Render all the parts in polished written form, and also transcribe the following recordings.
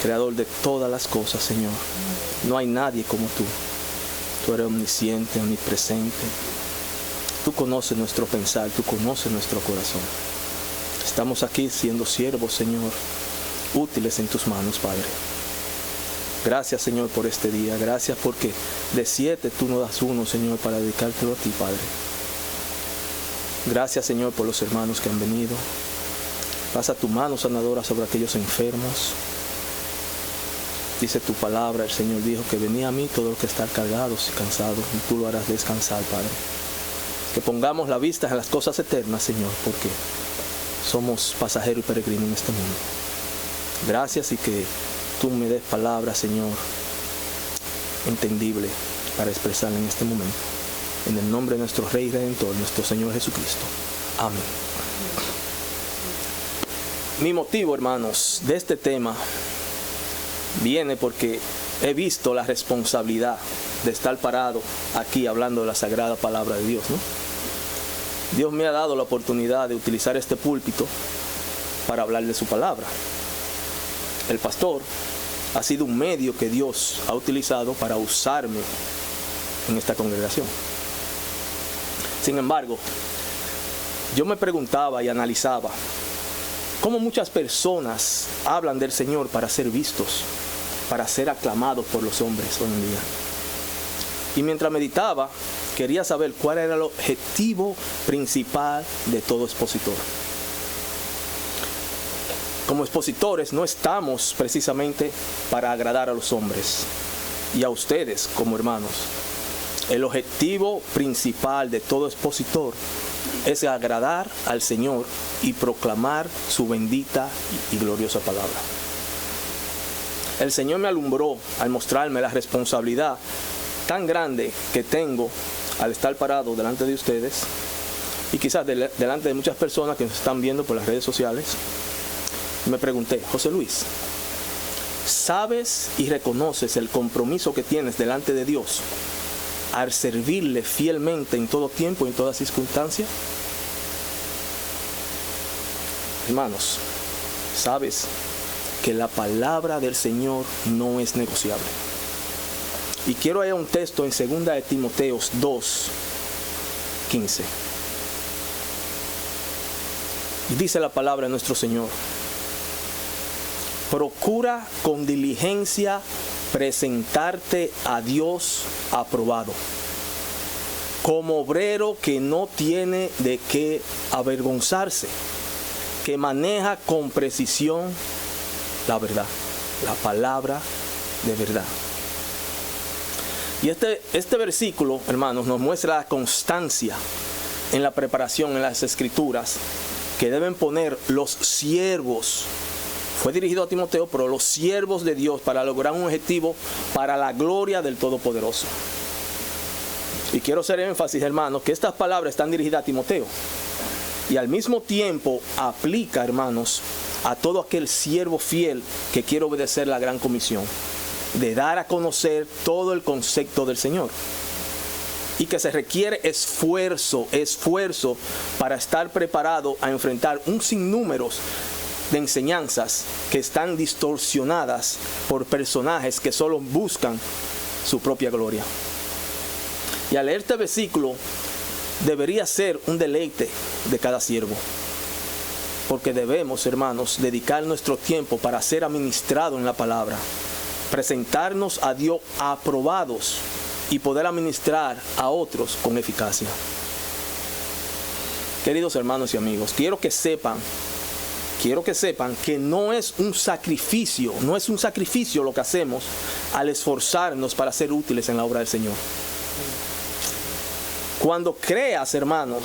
creador de todas las cosas, Señor. No hay nadie como tú. Tú eres omnisciente, omnipresente. Tú conoces nuestro pensar, tú conoces nuestro corazón. Estamos aquí siendo siervos, Señor, útiles en tus manos, Padre. Gracias, Señor, por este día. Gracias porque de 7 tú nos das uno, Señor, para dedicártelo a ti, Padre. Gracias, Señor, por los hermanos que han venido. Pasa tu mano sanadora sobre aquellos enfermos. Dice tu palabra, el Señor dijo que venía a mí todo lo que está cargados y cansados, y tú lo harás descansar, Padre. Que pongamos la vista en las cosas eternas, Señor, porque somos pasajeros y peregrinos en este mundo. Gracias, y que tú me des palabras, Señor, entendible para expresar en este momento. En el nombre de nuestro Rey y Redentor, nuestro Señor Jesucristo. Amén. Mi motivo, hermanos, de este tema viene porque he visto la responsabilidad de estar parado aquí hablando de la sagrada palabra de Dios, ¿no? Dios me ha dado la oportunidad de utilizar este púlpito para hablar de su palabra. El pastor ha sido un medio que Dios ha utilizado para usarme en esta congregación. Sin embargo, yo me preguntaba y analizaba cómo muchas personas hablan del Señor para ser vistos, para ser aclamados por los hombres hoy en día. Y mientras meditaba, quería saber cuál era el objetivo principal de todo expositor. Como expositores no estamos precisamente para agradar a los hombres y a ustedes como hermanos. El objetivo principal de todo expositor es agradar al Señor y proclamar su bendita y gloriosa palabra. El Señor me alumbró al mostrarme la responsabilidad tan grande que tengo al estar parado delante de ustedes y quizás delante de muchas personas que nos están viendo por las redes sociales. Me pregunté, José Luis, ¿sabes y reconoces el compromiso que tienes delante de Dios al servirle fielmente en todo tiempo y en toda circunstancia? Hermanos, ¿sabes que la palabra del Señor no es negociable? Y quiero ir a un texto en 2 de Timoteo 2:15. Y dice la palabra de nuestro Señor: procura con diligencia presentarte a Dios aprobado, como obrero que no tiene de qué avergonzarse, que maneja con precisión la verdad, la palabra de verdad. Y este versículo, hermanos, nos muestra la constancia en la preparación en las Escrituras que deben poner los siervos. Fue dirigido a Timoteo, pero los siervos de Dios para lograr un objetivo para la gloria del Todopoderoso. Y quiero hacer énfasis, hermanos, que estas palabras están dirigidas a Timoteo. Y al mismo tiempo aplica, hermanos, a todo aquel siervo fiel que quiere obedecer la gran comisión de dar a conocer todo el concepto del Señor. Y que se requiere esfuerzo para estar preparado a enfrentar un sinnúmero de enseñanzas que están distorsionadas por personajes que solo buscan su propia gloria. Y al leer este versículo debería ser un deleite de cada siervo, porque debemos, hermanos, dedicar nuestro tiempo para ser administrados en la palabra, presentarnos a Dios aprobados y poder administrar a otros con eficacia. Queridos hermanos y amigos, quiero que sepan que no es un sacrificio lo que hacemos al esforzarnos para ser útiles en la obra del Señor. Cuando creas, hermanos,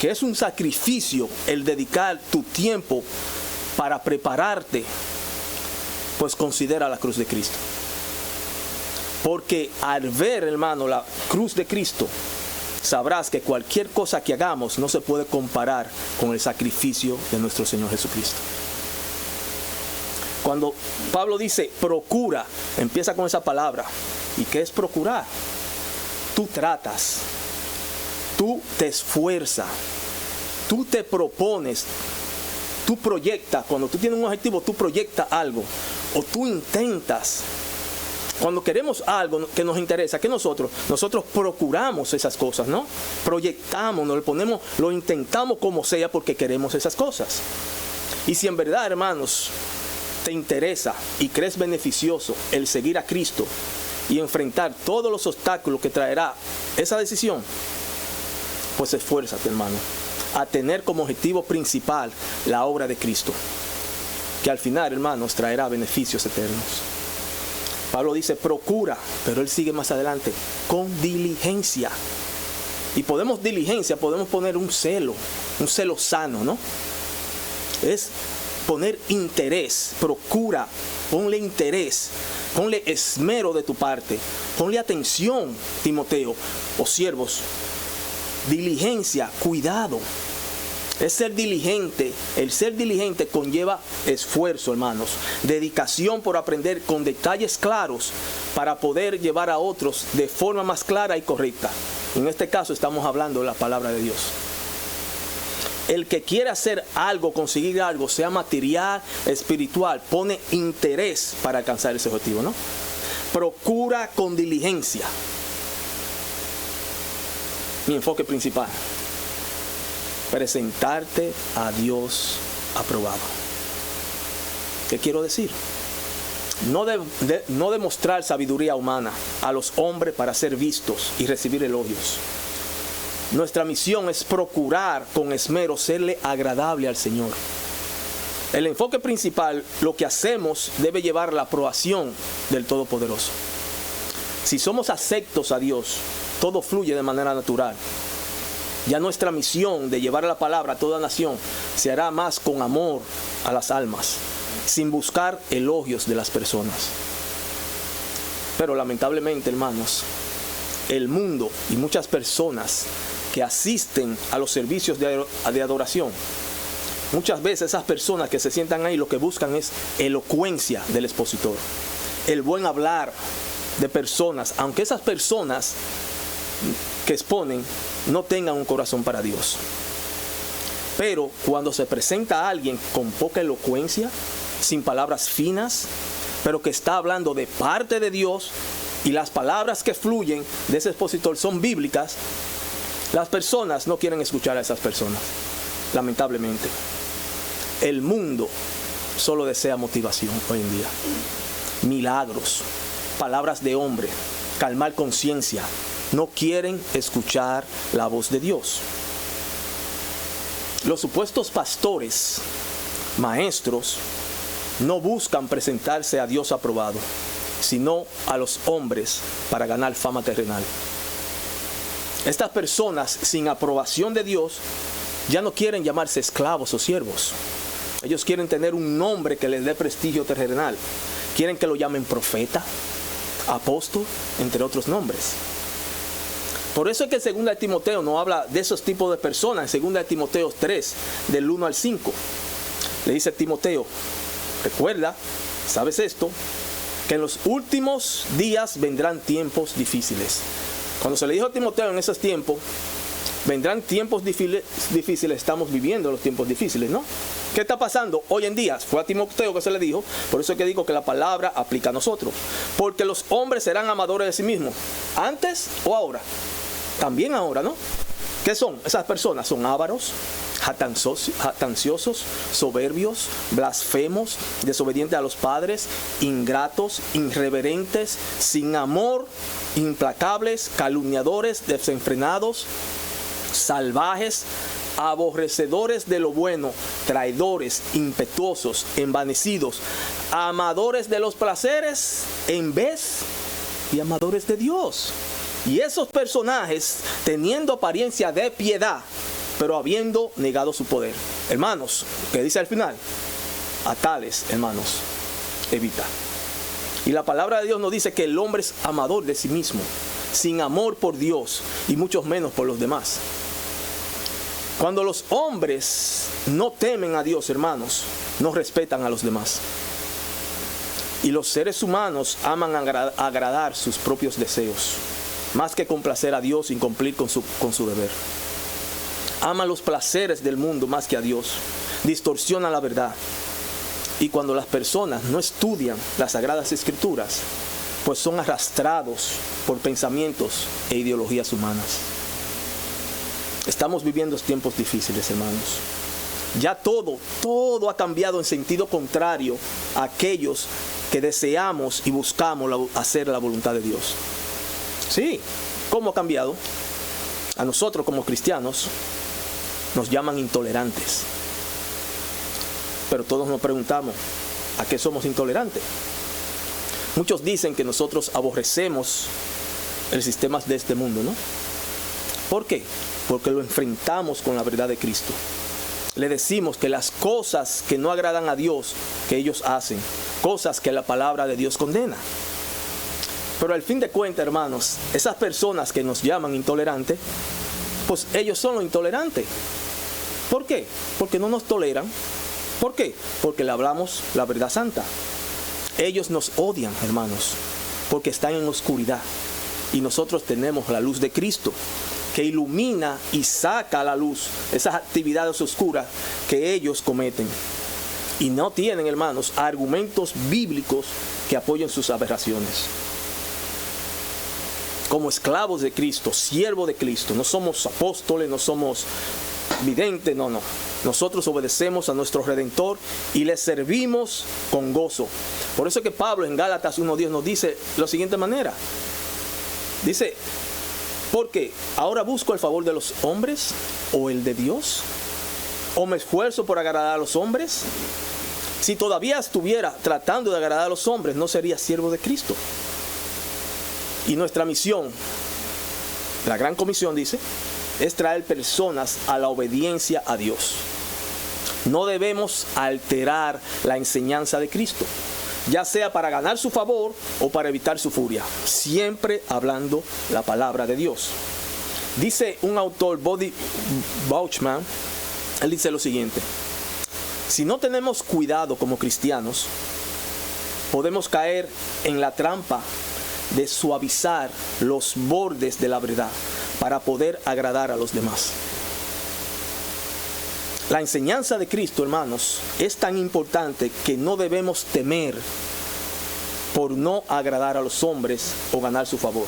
que es un sacrificio el dedicar tu tiempo para prepararte, pues considera la cruz de Cristo. Porque al ver, hermano, la cruz de Cristo, sabrás que cualquier cosa que hagamos no se puede comparar con el sacrificio de nuestro Señor Jesucristo. Cuando Pablo dice procura, empieza con esa palabra. ¿Y qué es procurar? Tú tratas, tú te esfuerzas, tú te propones, tú proyectas. Cuando tú tienes un objetivo, tú proyectas algo. o tú intentas, cuando queremos algo que nos interesa, que nosotros procuramos esas cosas, ¿no? Proyectamos, nos lo ponemos, lo intentamos como sea porque queremos esas cosas. Y si en verdad, hermanos, te interesa y crees beneficioso el seguir a Cristo y enfrentar todos los obstáculos que traerá esa decisión, pues esfuérzate, hermano, a tener como objetivo principal la obra de Cristo, que al final, hermanos, traerá beneficios eternos. Pablo dice, procura, pero él sigue más adelante, con diligencia. Y podemos poner un celo sano, ¿no? Es poner interés, procura, ponle interés, ponle esmero de tu parte, ponle atención, Timoteo, o siervos, diligencia, cuidado. Es ser diligente. El ser diligente conlleva esfuerzo, hermanos, dedicación por aprender con detalles claros para poder llevar a otros de forma más clara y correcta. En este caso estamos hablando de la palabra de Dios. El que quiere hacer algo, conseguir algo, sea material, espiritual, pone interés para alcanzar ese objetivo, ¿no? Procura con diligencia. Mi enfoque principal: presentarte a Dios aprobado. ¿Qué quiero decir? No demostrar sabiduría humana a los hombres para ser vistos y recibir elogios. Nuestra misión es procurar con esmero serle agradable al Señor. El enfoque principal, lo que hacemos, debe llevar la aprobación del Todopoderoso. Si somos aceptos a Dios, todo fluye de manera natural. Ya nuestra misión de llevar la palabra a toda nación se hará más con amor a las almas, sin buscar elogios de las personas. Pero lamentablemente, hermanos, el mundo y muchas personas que asisten a los servicios de adoración, muchas veces esas personas que se sientan ahí lo que buscan es elocuencia del expositor, el buen hablar de personas, aunque esas personas que exponen no tengan un corazón para Dios. Pero cuando se presenta a alguien con poca elocuencia, sin palabras finas, pero que está hablando de parte de Dios, y las palabras que fluyen de ese expositor son bíblicas, las personas no quieren escuchar a esas personas. Lamentablemente, el mundo solo desea motivación hoy en día, milagros, palabras de hombre, calmar conciencia. No quieren escuchar la voz de Dios. Los supuestos pastores, maestros, no buscan presentarse a Dios aprobado, sino a los hombres para ganar fama terrenal. Estas personas sin aprobación de Dios ya no quieren llamarse esclavos o siervos. Ellos quieren tener un nombre que les dé prestigio terrenal. Quieren que lo llamen profeta, apóstol, entre otros nombres. Por eso es que en 2 Timoteo no habla de esos tipos de personas. En 2 Timoteo 3, del 1 al 5, le dice a Timoteo, recuerda, ¿sabes esto? Que en los últimos días vendrán tiempos difíciles. Cuando se le dijo a Timoteo en esos tiempos, vendrán tiempos difíciles, estamos viviendo los tiempos difíciles, ¿no? ¿Qué está pasando hoy en día? Fue a Timoteo que se le dijo, por eso es que digo que la palabra aplica a nosotros. Porque los hombres serán amadores de sí mismos, antes o ahora. También ahora, ¿no? ¿Qué son? Esas personas son ávaros, jactanciosos, soberbios, blasfemos, desobedientes a los padres, ingratos, irreverentes, sin amor, implacables, calumniadores, desenfrenados, salvajes, aborrecedores de lo bueno, traidores, impetuosos, envanecidos, amadores de los placeres en vez y amadores de Dios. Y esos personajes, teniendo apariencia de piedad, pero habiendo negado su poder. Hermanos, ¿qué dice al final? A tales, hermanos, evita. Y la palabra de Dios nos dice que el hombre es amador de sí mismo, sin amor por Dios y mucho menos por los demás. Cuando los hombres no temen a Dios, hermanos, no respetan a los demás. Y los seres humanos aman agradar sus propios deseos, más que complacer a Dios y cumplir con su deber. Aman los placeres del mundo más que a Dios. Distorsionan la verdad. Y cuando las personas no estudian las Sagradas Escrituras, pues son arrastrados por pensamientos e ideologías humanas. Estamos viviendo tiempos difíciles, hermanos. Ya todo ha cambiado en sentido contrario a aquellos que deseamos y buscamos hacer la voluntad de Dios. Sí, ¿cómo ha cambiado? A nosotros como cristianos nos llaman intolerantes. Pero todos nos preguntamos, ¿a qué somos intolerantes? Muchos dicen que nosotros aborrecemos el sistema de este mundo, ¿no? ¿Por qué? Porque lo enfrentamos con la verdad de Cristo. Le decimos que las cosas que no agradan a Dios, que ellos hacen, cosas que la palabra de Dios condena. Pero al fin de cuentas, hermanos, esas personas que nos llaman intolerantes, pues ellos son los intolerantes. ¿Por qué? Porque no nos toleran. ¿Por qué? Porque le hablamos la verdad santa. Ellos nos odian, hermanos, porque están en oscuridad. Y nosotros tenemos la luz de Cristo, que ilumina y saca a la luz esas actividades oscuras que ellos cometen. Y no tienen, hermanos, argumentos bíblicos que apoyen sus aberraciones. Como esclavos de Cristo, siervos de Cristo, no somos apóstoles, no somos videntes, no. Nosotros obedecemos a nuestro Redentor y le servimos con gozo. Por eso es que Pablo en Gálatas 1:10 nos dice de la siguiente manera. Dice, porque ahora busco el favor de los hombres o el de Dios, o me esfuerzo por agradar a los hombres. Si todavía estuviera tratando de agradar a los hombres, no sería siervo de Cristo. Y nuestra misión, la gran comisión dice, es traer personas a la obediencia a Dios. No debemos alterar la enseñanza de Cristo, ya sea para ganar su favor o para evitar su furia, siempre hablando la palabra de Dios. Dice un autor, Bobby Bauchman, él dice lo siguiente: si no tenemos cuidado como cristianos, podemos caer en la trampa de suavizar los bordes de la verdad para poder agradar a los demás. La enseñanza de Cristo, hermanos, es tan importante que no debemos temer por no agradar a los hombres o ganar su favor,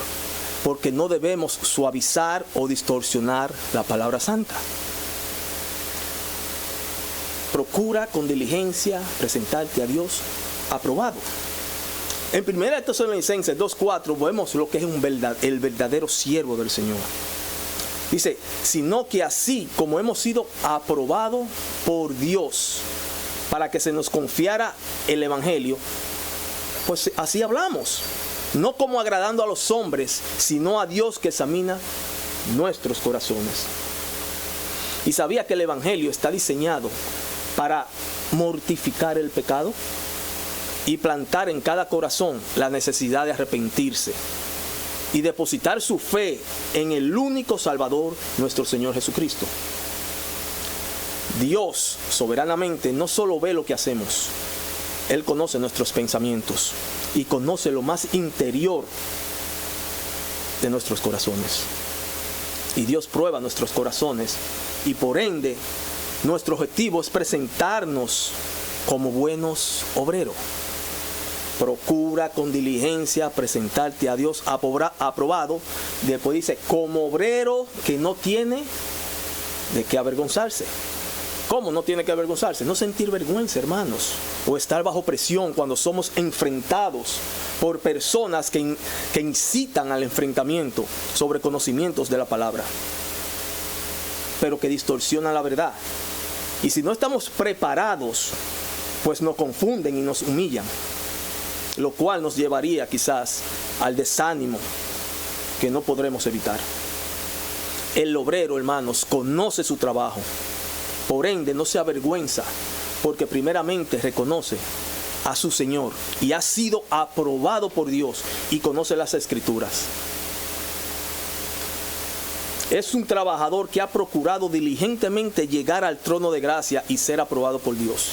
porque no debemos suavizar o distorsionar la palabra santa. Procura con diligencia presentarte a Dios aprobado. En 1 Tesalonicenses 2:4 vemos lo que es el verdadero siervo del Señor. Dice, sino que así como hemos sido aprobados por Dios para que se nos confiara el Evangelio, pues así hablamos, no como agradando a los hombres, sino a Dios que examina nuestros corazones. ¿Y sabía que el Evangelio está diseñado para mortificar el pecado y plantar en cada corazón la necesidad de arrepentirse y depositar su fe en el único Salvador, nuestro Señor Jesucristo? Dios soberanamente no solo ve lo que hacemos, Él conoce nuestros pensamientos y conoce lo más interior de nuestros corazones. Y Dios prueba nuestros corazones y por ende nuestro objetivo es presentarnos como buenos obreros. Procura con diligencia presentarte a Dios aprobado. Después dice, como obrero que no tiene de qué avergonzarse. ¿Cómo no tiene que avergonzarse? No sentir vergüenza, hermanos, o estar bajo presión cuando somos enfrentados por personas que incitan al enfrentamiento sobre conocimientos de la palabra, pero que distorsionan la verdad. Y si no estamos preparados, pues nos confunden y nos humillan, lo cual nos llevaría quizás al desánimo que no podremos evitar. El obrero, hermanos, conoce su trabajo, por ende no se avergüenza, porque primeramente reconoce a su Señor y ha sido aprobado por Dios y conoce las Escrituras. Es un trabajador que ha procurado diligentemente llegar al trono de gracia y ser aprobado por Dios.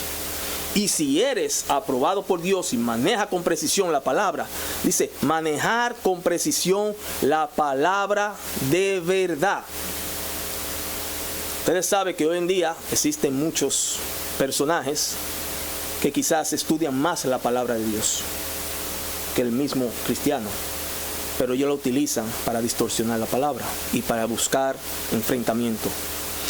Y si eres aprobado por Dios y maneja con precisión la palabra, dice, manejar con precisión la palabra de verdad. Ustedes saben que hoy en día existen muchos personajes que quizás estudian más la palabra de Dios que el mismo cristiano, pero ellos lo utilizan para distorsionar la palabra y para buscar enfrentamiento.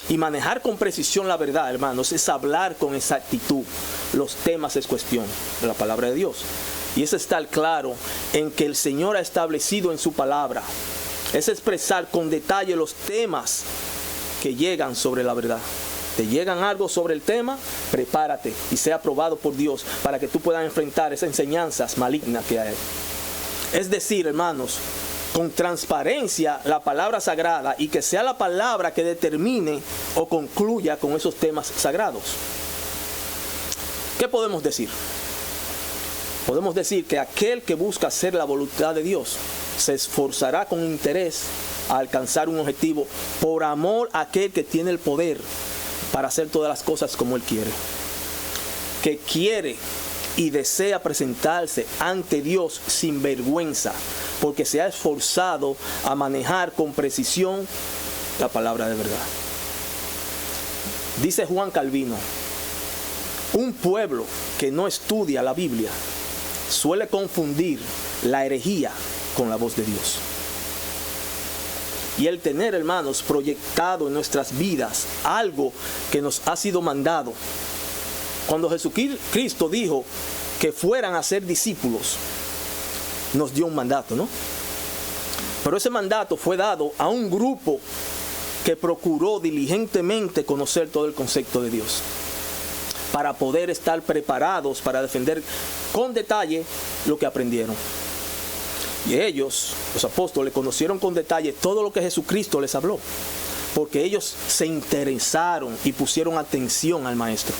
Y manejar con precisión la verdad, hermanos, es hablar con exactitud los temas es cuestión de la palabra de Dios. Y es estar claro en que el Señor ha establecido en su palabra. Es expresar con detalle los temas que llegan sobre la verdad. Te llegan algo sobre el tema, prepárate y sea aprobado por Dios para que tú puedas enfrentar esas enseñanzas malignas que hay. Es decir, hermanos, con transparencia la palabra sagrada y que sea la palabra que determine o concluya con esos temas sagrados. ¿Qué podemos decir? Podemos decir que aquel que busca hacer la voluntad de Dios se esforzará con interés a alcanzar un objetivo por amor a aquel que tiene el poder para hacer todas las cosas como Él quiere. Que quiere y desea presentarse ante Dios sin vergüenza, porque se ha esforzado a manejar con precisión la palabra de verdad. Dice Juan Calvino, un pueblo que no estudia la Biblia suele confundir la herejía con la voz de Dios. Y el tener, hermanos, proyectado en nuestras vidas algo que nos ha sido mandado. Cuando Jesucristo dijo que fueran a ser discípulos, nos dio un mandato, ¿no? Pero ese mandato fue dado a un grupo que procuró diligentemente conocer todo el concepto de Dios, para poder estar preparados para defender con detalle lo que aprendieron. Y ellos, los apóstoles, conocieron con detalle todo lo que Jesucristo les habló, porque ellos se interesaron y pusieron atención al Maestro.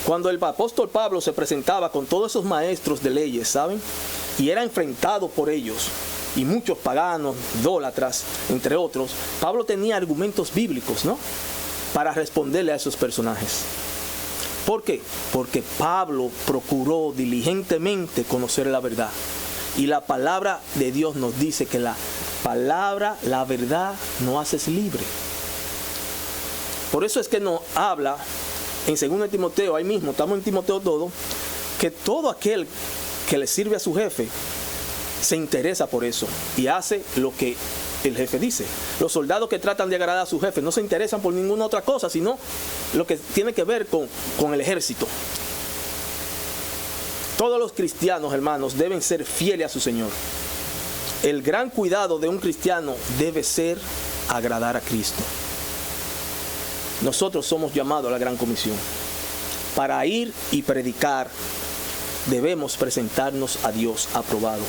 Cuando el apóstol Pablo se presentaba con todos esos maestros de leyes, ¿saben? Y era enfrentado por ellos, y muchos paganos, idólatras, entre otros, Pablo tenía argumentos bíblicos, ¿no?, para responderle a esos personajes. ¿Por qué? Porque Pablo procuró diligentemente conocer la verdad. Y la palabra de Dios nos dice que la palabra, la verdad, nos hace libre. Por eso es que nos habla en 2 Timoteo, ahí mismo, estamos en Timoteo todo, que todo aquel que le sirve a su jefe se interesa por eso y hace lo que el jefe dice. Los soldados que tratan de agradar a su jefe no se interesan por ninguna otra cosa, sino lo que tiene que ver con el ejército. Todos los cristianos, hermanos, deben ser fieles a su Señor. El gran cuidado de un cristiano debe ser agradar a Cristo. Nosotros somos llamados a la gran comisión. Para ir y predicar, debemos presentarnos a Dios aprobado.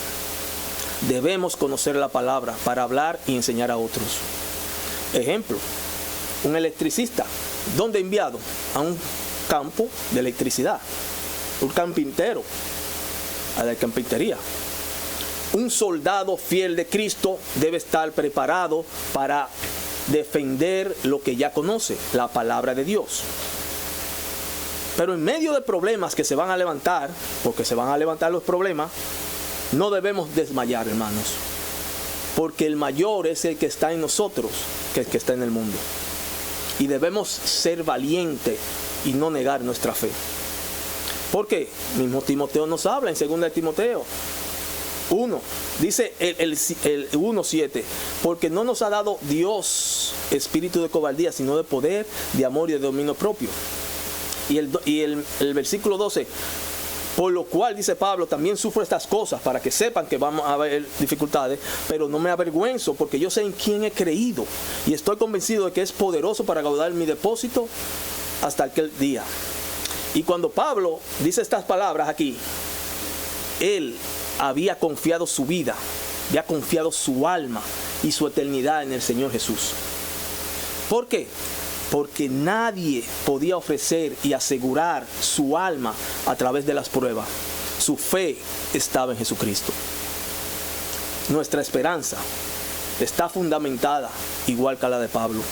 Debemos conocer la palabra para hablar y enseñar a otros. Ejemplo, un electricista, ¿dónde enviado? A un campo de electricidad. Un carpintero, a la carpintería. Un soldado fiel de Cristo debe estar preparado para defender lo que ya conoce, la palabra de Dios. Pero en medio de problemas que se van a levantar, porque se van a levantar los problemas, no debemos desmayar, hermanos, porque el mayor es el que está en nosotros que el que está en el mundo. Y debemos ser valientes y no negar nuestra fe. ¿Por qué? Mismo Timoteo nos habla en 2 Timoteo 1. Dice el 1:7, porque no nos ha dado Dios espíritu de cobardía, sino de poder, de amor y de dominio propio. Y el versículo 12, por lo cual, dice Pablo, también sufro estas cosas, para que sepan que vamos a haber dificultades, pero no me avergüenzo, porque yo sé en quién he creído, y estoy convencido de que es poderoso para guardar mi depósito hasta aquel día. Y cuando Pablo dice estas palabras aquí, él había confiado su vida, había confiado su alma y su eternidad en el Señor Jesús. ¿Por qué? Porque nadie podía ofrecer y asegurar su alma a través de las pruebas. Su fe estaba en Jesucristo. Nuestra esperanza está fundamentada, igual que la de Pablo,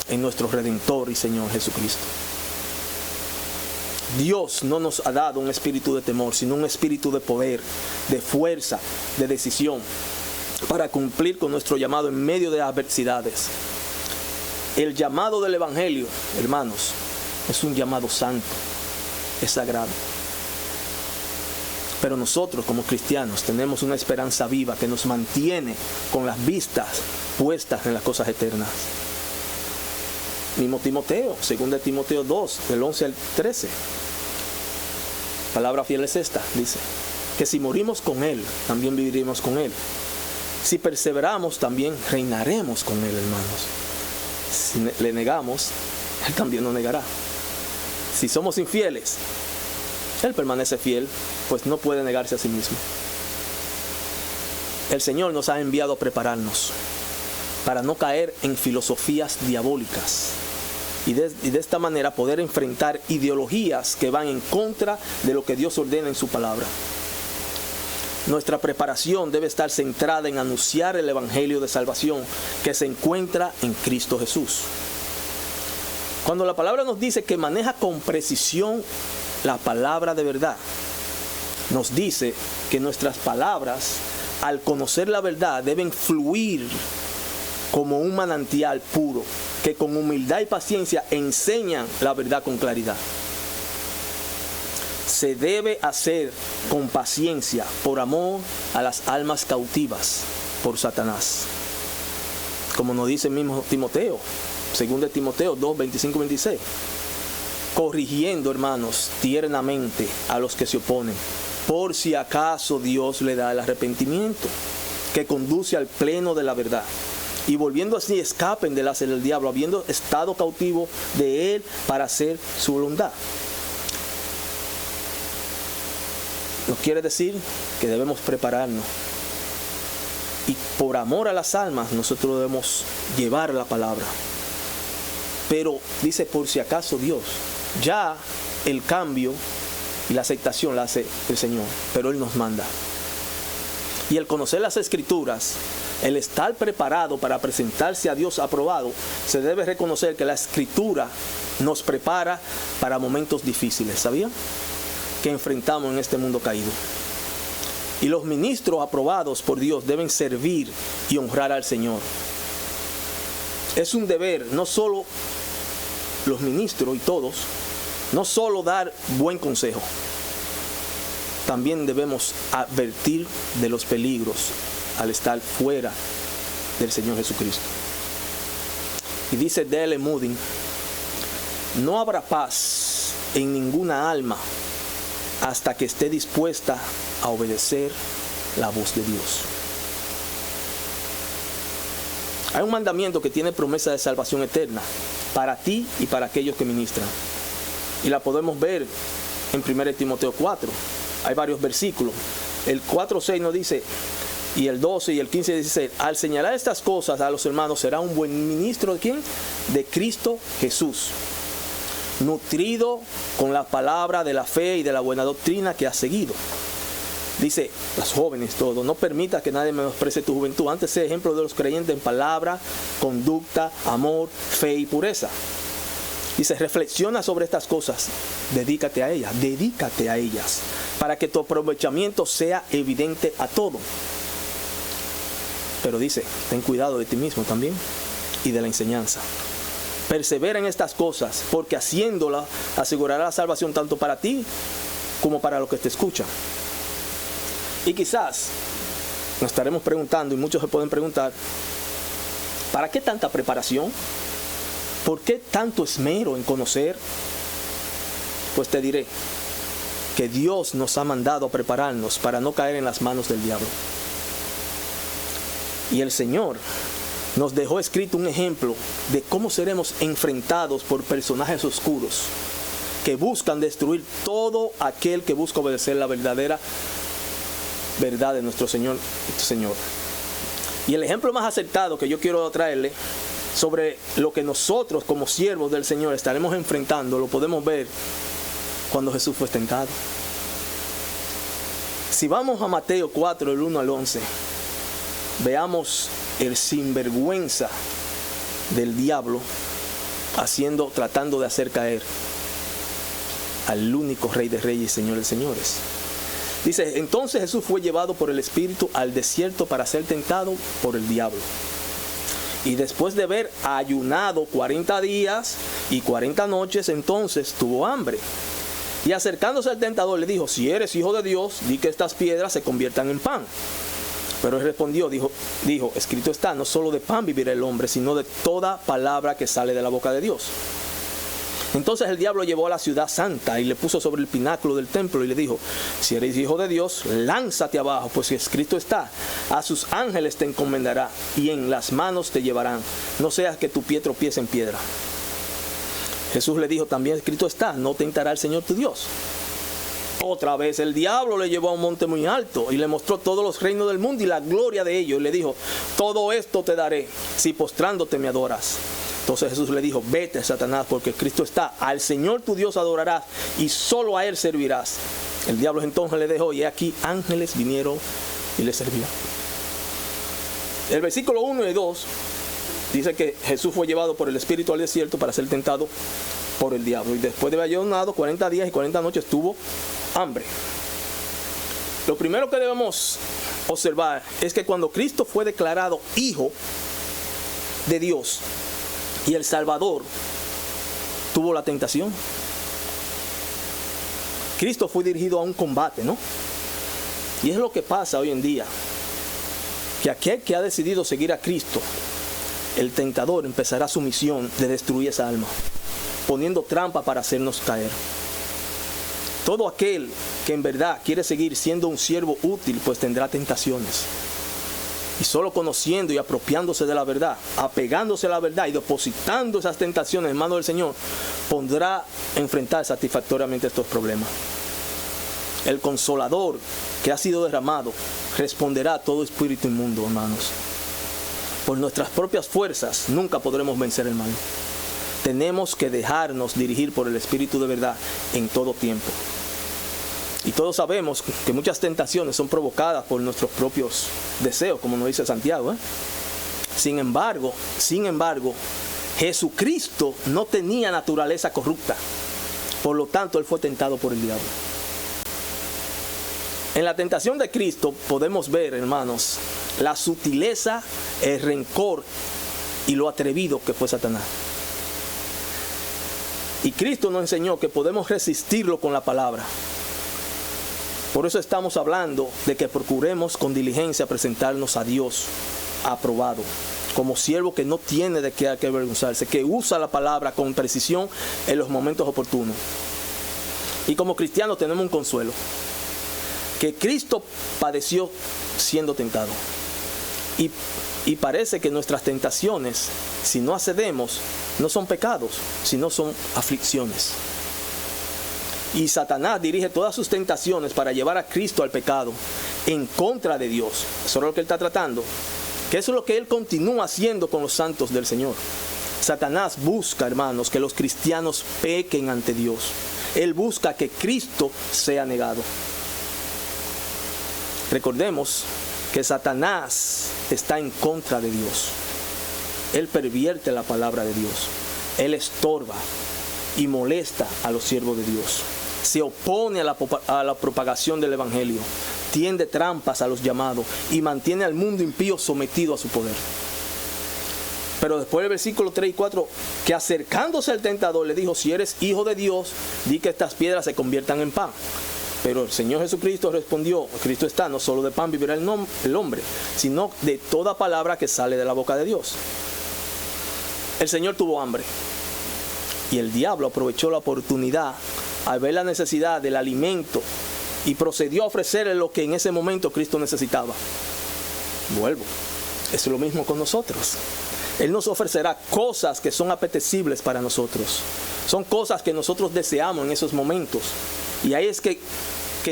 en nuestro Redentor y Señor Jesucristo. Dios no nos ha dado un espíritu de temor, sino un espíritu de poder, de fuerza, de decisión, para cumplir con nuestro llamado en medio de adversidades. El llamado del Evangelio, hermanos, es un llamado santo. es sagrado. Pero nosotros como cristianos tenemos una esperanza viva que nos mantiene con las vistas puestas en las cosas eternas. Mismo Timoteo, 2 Timoteo 2, del 11 al 13. Palabra fiel es esta, dice, que si morimos con Él, también viviremos con Él. Si perseveramos, también reinaremos con Él, hermanos. Si le negamos, Él también nos negará. Si somos infieles, Él permanece fiel, pues no puede negarse a sí mismo. El Señor nos ha enviado a prepararnos para no caer en filosofías diabólicas y de esta manera poder enfrentar ideologías que van en contra de lo que Dios ordena en su palabra. Nuestra preparación debe estar centrada en anunciar el Evangelio de salvación que se encuentra en Cristo Jesús. Cuando la palabra nos dice que maneja con precisión la palabra de verdad, nos dice que nuestras palabras, al conocer la verdad, deben fluir como un manantial puro, que con humildad y paciencia enseñan la verdad con claridad. Se debe hacer con paciencia, por amor a las almas cautivas por Satanás. Como nos dice el mismo Timoteo, 2 Timoteo 2, 25 y 26. Corrigiendo, hermanos, tiernamente a los que se oponen, por si acaso Dios le da el arrepentimiento, que conduce al pleno de la verdad. Y volviendo así, escapen del lazo del diablo, habiendo estado cautivo de él para hacer su voluntad. Nos quiere decir que debemos prepararnos. Y por amor a las almas, nosotros debemos llevar la palabra. Pero dice, por si acaso Dios, ya el cambio y la aceptación la hace el Señor, pero Él nos manda. Y el conocer las Escrituras, el estar preparado para presentarse a Dios aprobado, se debe reconocer que la Escritura nos prepara para momentos difíciles, ¿sabían? Que enfrentamos en este mundo caído. Y los ministros aprobados por Dios deben servir y honrar al Señor. Es un deber, no solo los ministros y todos, no solo dar buen consejo, también debemos advertir de los peligros al estar fuera del Señor Jesucristo. Y dice D.L. Moody, no habrá paz en ninguna alma hasta que esté dispuesta a obedecer la voz de Dios. Hay un mandamiento que tiene promesa de salvación eterna para ti y para aquellos que ministran. Y la podemos ver en 1 Timoteo 4. Hay varios versículos. El 4:6 nos dice, y el 12 y el 15 dice, al señalar estas cosas a los hermanos, será un buen ministro ¿de quién? De Cristo Jesús, nutrido con la palabra de la fe y de la buena doctrina que has seguido. Dice, los jóvenes todos, no permita que nadie menosprecie tu juventud. Antes sé ejemplo de los creyentes en palabra, conducta, amor, fe y pureza. Dice, reflexiona sobre estas cosas, dedícate a ellas, para que tu aprovechamiento sea evidente a todo. Pero dice, ten cuidado de ti mismo también y de la enseñanza. Persevera en estas cosas, porque haciéndola asegurará la salvación tanto para ti como para los que te escuchan. Y quizás nos estaremos preguntando, y muchos se pueden preguntar, ¿para qué tanta preparación? ¿Por qué tanto esmero en conocer? Pues te diré que Dios nos ha mandado a prepararnos para no caer en las manos del diablo. Y el Señor nos dejó escrito un ejemplo de cómo seremos enfrentados por personajes oscuros que buscan destruir todo aquel que busca obedecer la verdadera verdad de nuestro Señor. Y el ejemplo más acertado que yo quiero traerle sobre lo que nosotros como siervos del Señor estaremos enfrentando, lo podemos ver cuando Jesús fue tentado. Si vamos a Mateo 4, del 1 al 11, veamos el sinvergüenza del diablo tratando de hacer caer al único Rey de Reyes y Señor de Señores. Dice, entonces Jesús fue llevado por el Espíritu al desierto para ser tentado por el diablo. Y después de haber ayunado 40 días y 40 noches, entonces tuvo hambre. Y acercándose al tentador le dijo, si eres hijo de Dios, di que estas piedras se conviertan en pan. Pero él respondió, dijo, escrito está, no solo de pan vivirá el hombre, sino de toda palabra que sale de la boca de Dios. Entonces el diablo llevó a la ciudad santa y le puso sobre el pináculo del templo y le dijo, si eres hijo de Dios, lánzate abajo, pues escrito está, a sus ángeles te encomendará y en las manos te llevarán, no seas que tu pie tropiece en piedra. Jesús le dijo, también escrito está, no tentará el Señor tu Dios. Otra vez el diablo le llevó a un monte muy alto y le mostró todos los reinos del mundo y la gloria de ellos. Y le dijo, todo esto te daré si postrándote me adoras. Entonces Jesús le dijo, vete, Satanás, porque Cristo está, al Señor tu Dios adorarás y solo a Él servirás. El diablo entonces le dejó y aquí ángeles vinieron y le servían. El versículo 1 y 2 dice que Jesús fue llevado por el Espíritu al desierto para ser tentado por el diablo. Y después de haber ayunado 40 días y 40 noches tuvo hambre. Lo primero que debemos observar es que cuando Cristo fue declarado Hijo de Dios y el Salvador, tuvo la tentación. Cristo fue dirigido a un combate, ¿no? Y es lo que pasa hoy en día, que aquel que ha decidido seguir a Cristo, el tentador empezará su misión de destruir esa alma, poniendo trampa para hacernos caer. Todo aquel que en verdad quiere seguir siendo un siervo útil, pues tendrá tentaciones. Y solo conociendo y apropiándose de la verdad, apegándose a la verdad y depositando esas tentaciones en manos del Señor, podrá enfrentar satisfactoriamente estos problemas. El Consolador que ha sido derramado responderá a todo espíritu inmundo, hermanos. Por nuestras propias fuerzas nunca podremos vencer el mal. Tenemos que dejarnos dirigir por el Espíritu de verdad en todo tiempo. Y todos sabemos que muchas tentaciones son provocadas por nuestros propios deseos, como nos dice Santiago, Sin embargo, Jesucristo no tenía naturaleza corrupta. Por lo tanto, Él fue tentado por el diablo. En la tentación de Cristo podemos ver, hermanos, la sutileza, el rencor y lo atrevido que fue Satanás. Y Cristo nos enseñó que podemos resistirlo con la palabra. Por eso estamos hablando de que procuremos con diligencia presentarnos a Dios aprobado, como siervo que no tiene de qué avergonzarse, que usa la palabra con precisión en los momentos oportunos. Y como cristianos tenemos un consuelo, que Cristo padeció siendo tentado. Y parece que nuestras tentaciones, si no accedemos, no son pecados, sino son aflicciones. Y Satanás dirige todas sus tentaciones para llevar a Cristo al pecado en contra de Dios. Eso es lo que él está tratando. Que eso es lo que él continúa haciendo con los santos del Señor. Satanás busca, hermanos, que los cristianos pequen ante Dios. Él busca que Cristo sea negado. Recordemos que Satanás está en contra de Dios. Él pervierte la palabra de Dios. Él estorba y molesta a los siervos de Dios. Se opone a la propagación del Evangelio. Tiende trampas a los llamados y mantiene al mundo impío sometido a su poder. Pero después del versículo 3 y 4, que acercándose al tentador le dijo, si eres hijo de Dios, di que estas piedras se conviertan en pan. Pero el Señor Jesucristo respondió, Cristo está, no solo de pan vivirá el hombre, sino de toda palabra que sale de la boca de Dios. El Señor tuvo hambre. Y el diablo aprovechó la oportunidad al ver la necesidad del alimento y procedió a ofrecerle lo que en ese momento Cristo necesitaba. Vuelvo. Es lo mismo con nosotros. Él nos ofrecerá cosas que son apetecibles para nosotros. Son cosas que nosotros deseamos en esos momentos. Y ahí es que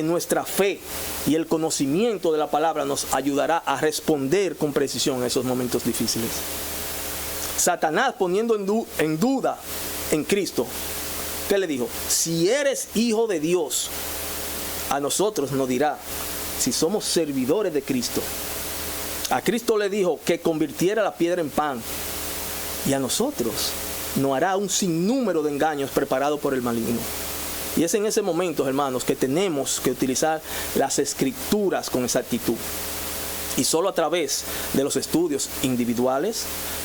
nuestra fe y el conocimiento de la palabra nos ayudará a responder con precisión a esos momentos difíciles. Satanás poniendo en duda en Cristo, ¿qué le dijo? Si eres hijo de Dios, a nosotros nos dirá, si somos servidores de Cristo. A Cristo le dijo que convirtiera la piedra en pan. Y a nosotros nos hará un sinnúmero de engaños preparados por el maligno. Y es en ese momento, hermanos, que tenemos que utilizar las Escrituras con exactitud. Y solo a través de los estudios individuales,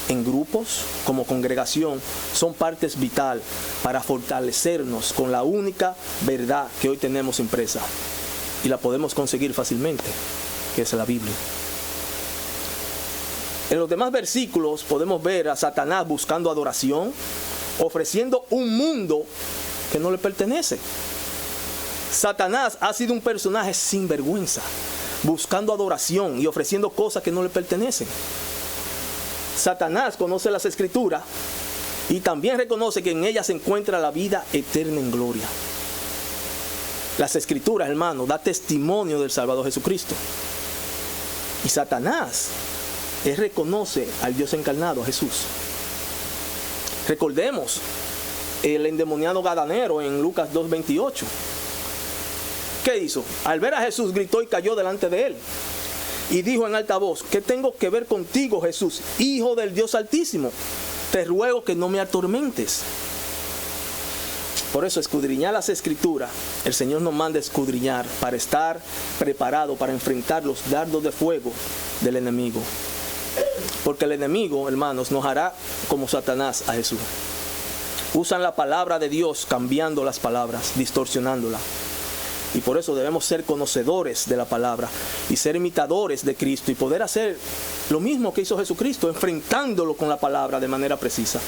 en grupos, como congregación, son partes vital para fortalecernos con la única verdad que hoy tenemos impresa. Y la podemos conseguir fácilmente, que es la Biblia. En los demás versículos podemos ver a Satanás buscando adoración, ofreciendo un mundo que no le pertenece. Satanás ha sido un personaje sin vergüenza, buscando adoración y ofreciendo cosas que no le pertenecen. Satanás conoce las Escrituras y también reconoce que en ellas se encuentra la vida eterna en gloria. Las Escrituras, hermano, da testimonio del Salvador Jesucristo. Y Satanás, él reconoce al Dios encarnado, a Jesús. Recordemos el endemoniado gadareno en Lucas 2:28. ¿Qué hizo? Al ver a Jesús gritó y cayó delante de él. Y dijo en alta voz: ¿qué tengo que ver contigo, Jesús, Hijo del Dios Altísimo? Te ruego que no me atormentes. Por eso, escudriñar las Escrituras, el Señor nos manda escudriñar para estar preparado para enfrentar los dardos de fuego del enemigo. Porque el enemigo, hermanos, nos hará como Satanás a Jesús. Usan la palabra de Dios cambiando las palabras, distorsionándola. Y por eso debemos ser conocedores de la palabra y ser imitadores de Cristo y poder hacer lo mismo que hizo Jesucristo, enfrentándolo con la palabra de manera precisa.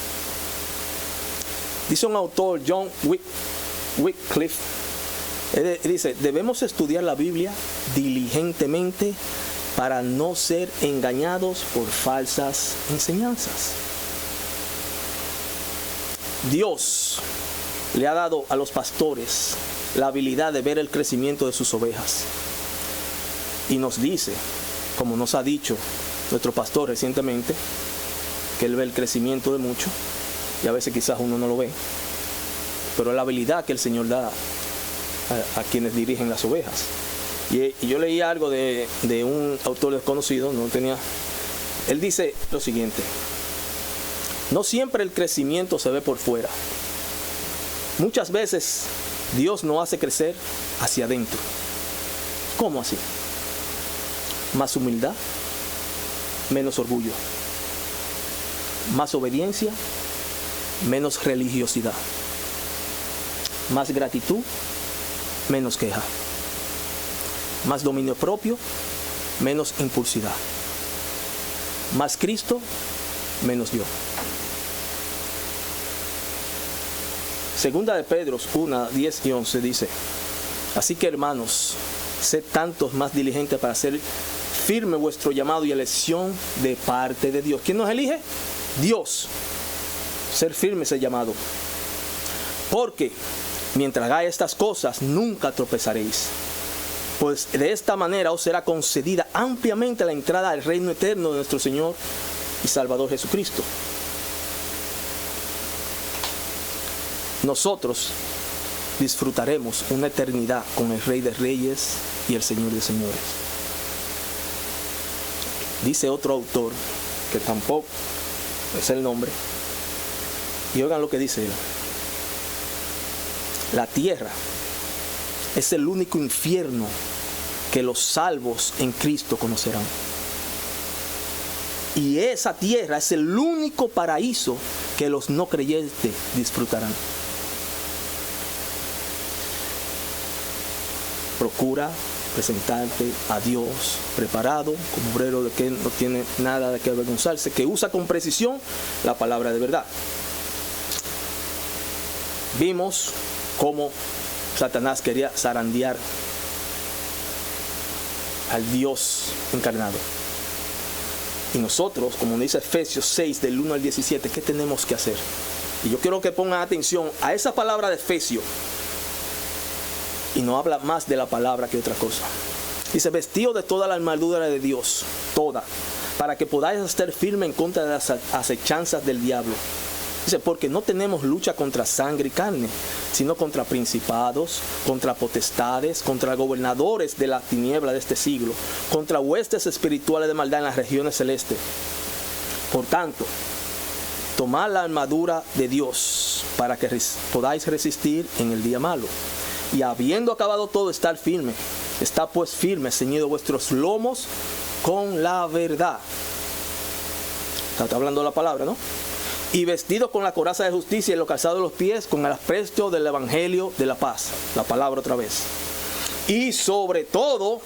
Dice un autor, John Wycliffe, dice: debemos estudiar la Biblia diligentemente para no ser engañados por falsas enseñanzas. Dios le ha dado a los pastores la habilidad de ver el crecimiento de sus ovejas. Y nos dice, como nos ha dicho nuestro pastor recientemente, que él ve el crecimiento de muchos, y a veces quizás uno no lo ve, pero es la habilidad que el Señor da a quienes dirigen las ovejas. Y yo leí algo de un autor desconocido, él dice lo siguiente: no siempre el crecimiento se ve por fuera. Muchas veces Dios nos hace crecer hacia adentro. ¿Cómo así? Más humildad, menos orgullo. Más obediencia, menos religiosidad. Más gratitud, menos queja. Más dominio propio, menos impulsividad. Más Cristo, menos yo. Segunda de Pedro 1, 10 y 11 dice: así que, hermanos, sed tantos más diligentes para hacer firme vuestro llamado y elección de parte de Dios. ¿Quién nos elige? Dios. Ser firme ese llamado. Porque mientras hagáis estas cosas, nunca tropezaréis. Pues de esta manera os será concedida ampliamente la entrada al reino eterno de nuestro Señor y Salvador Jesucristo. Nosotros disfrutaremos una eternidad con el Rey de Reyes y el Señor de Señores. Dice otro autor, que tampoco es el nombre, y oigan lo que dice él: la tierra es el único infierno que los salvos en Cristo conocerán. Y esa tierra es el único paraíso que los no creyentes disfrutarán. Procura presentarte a Dios preparado, como obrero de que no tiene nada de que avergonzarse, que usa con precisión la palabra de verdad. Vimos cómo Satanás quería zarandear al Dios encarnado. Y nosotros, como dice Efesios 6, del 1 al 17, ¿qué tenemos que hacer? Y yo quiero que pongan atención a esa palabra de Efesios. Y no habla más de la palabra que otra cosa. Dice: vestido de toda la armadura de Dios, toda, para que podáis estar firme en contra de las acechanzas del diablo. Dice: porque no tenemos lucha contra sangre y carne, sino contra principados, contra potestades, contra gobernadores de la tiniebla de este siglo, contra huestes espirituales de maldad en las regiones celestes. Por tanto, tomad la armadura de Dios para que podáis resistir en el día malo. Y habiendo acabado todo, estar firme. Está pues firme, ceñido vuestros lomos con la verdad. Está hablando la palabra, ¿no? Y vestidos con la coraza de justicia y los calzados de los pies con el apresto del evangelio de la paz. La palabra otra vez. Y sobre todo,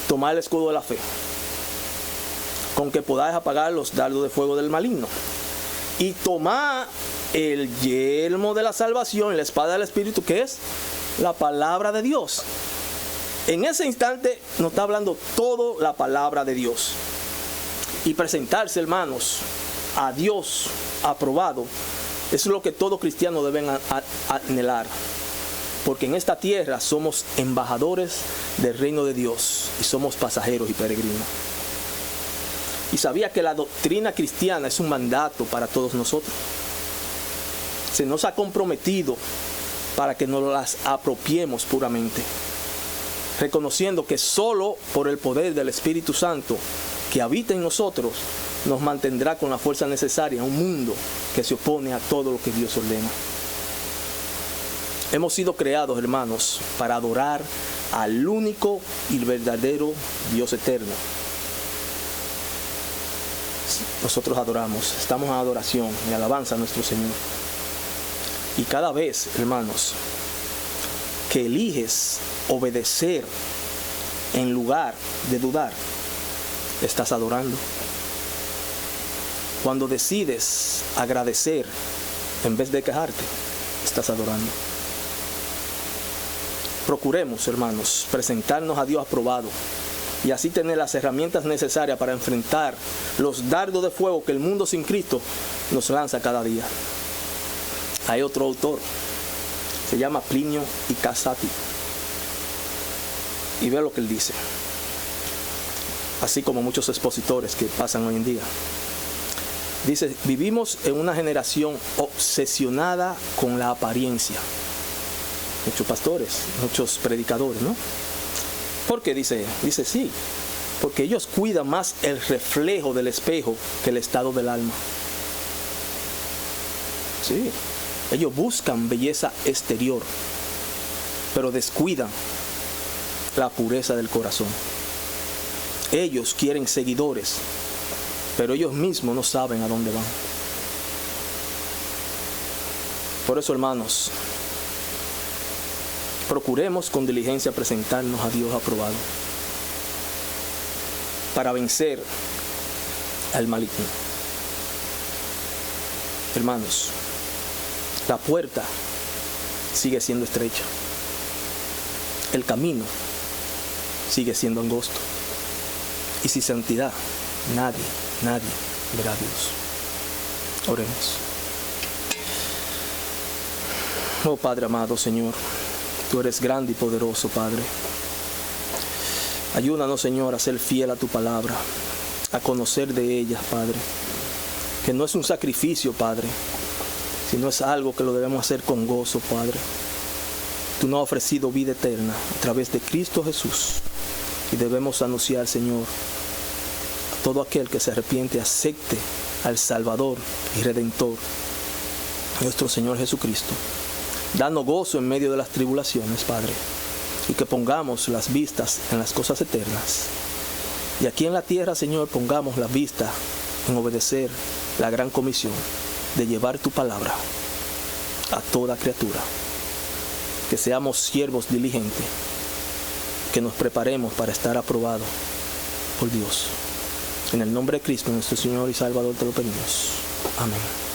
tomar el escudo de la fe, con que podáis apagar los dardos de fuego del maligno. Y tomar el yelmo de la salvación y la espada del Espíritu, que es la palabra de Dios. En ese instante nos está hablando toda la palabra de Dios. Y presentarse, hermanos, a Dios aprobado, es lo que todo cristiano deben anhelar. Porque en esta tierra somos embajadores del reino de Dios y somos pasajeros y peregrinos. Y sabía que la doctrina cristiana es un mandato para todos nosotros. Se nos ha comprometido para que nos las apropiemos puramente, reconociendo que solo por el poder del Espíritu Santo que habita en nosotros nos mantendrá con la fuerza necesaria en un mundo que se opone a todo lo que Dios ordena. Hemos sido creados, hermanos, para adorar al único y verdadero Dios eterno. Nosotros adoramos, estamos en adoración y alabanza a nuestro Señor. Y cada vez, hermanos, que eliges obedecer en lugar de dudar, estás adorando. Cuando decides agradecer en vez de quejarte, estás adorando. Procuremos, hermanos, presentarnos a Dios aprobado y así tener las herramientas necesarias para enfrentar los dardos de fuego que el mundo sin Cristo nos lanza cada día. Hay otro autor, se llama Plinio y Casati, y ve lo que él dice, así como muchos expositores que pasan hoy en día. Dice: vivimos en una generación obsesionada con la apariencia. Muchos pastores, muchos predicadores, ¿no? ¿Por qué? Dice sí, porque ellos cuidan más el reflejo del espejo que el estado del alma. Sí, ellos buscan belleza exterior, pero descuidan la pureza del corazón. Ellos quieren seguidores, pero ellos mismos no saben a dónde van. Por eso, hermanos, procuremos con diligencia presentarnos a Dios aprobado para vencer al maligno. Hermanos, la puerta sigue siendo estrecha. El camino sigue siendo angosto. Y sin santidad, nadie verá a Dios. Oremos. Oh Padre amado, Señor, Tú eres grande y poderoso, Padre. Ayúdanos, Señor, a ser fiel a Tu palabra, a conocer de ella, Padre, que no es un sacrificio, Padre, sino es algo que lo debemos hacer con gozo, Padre. Tú nos has ofrecido vida eterna a través de Cristo Jesús, y debemos anunciar, Señor, a todo aquel que se arrepiente, acepte al Salvador y Redentor, nuestro Señor Jesucristo. Danos gozo en medio de las tribulaciones, Padre, y que pongamos las vistas en las cosas eternas. Y aquí en la tierra, Señor, pongamos la vista en obedecer la gran comisión de llevar Tu palabra a toda criatura. Que seamos siervos diligentes, que nos preparemos para estar aprobados por Dios. En el nombre de Cristo, nuestro Señor y Salvador, te lo pedimos. Amén.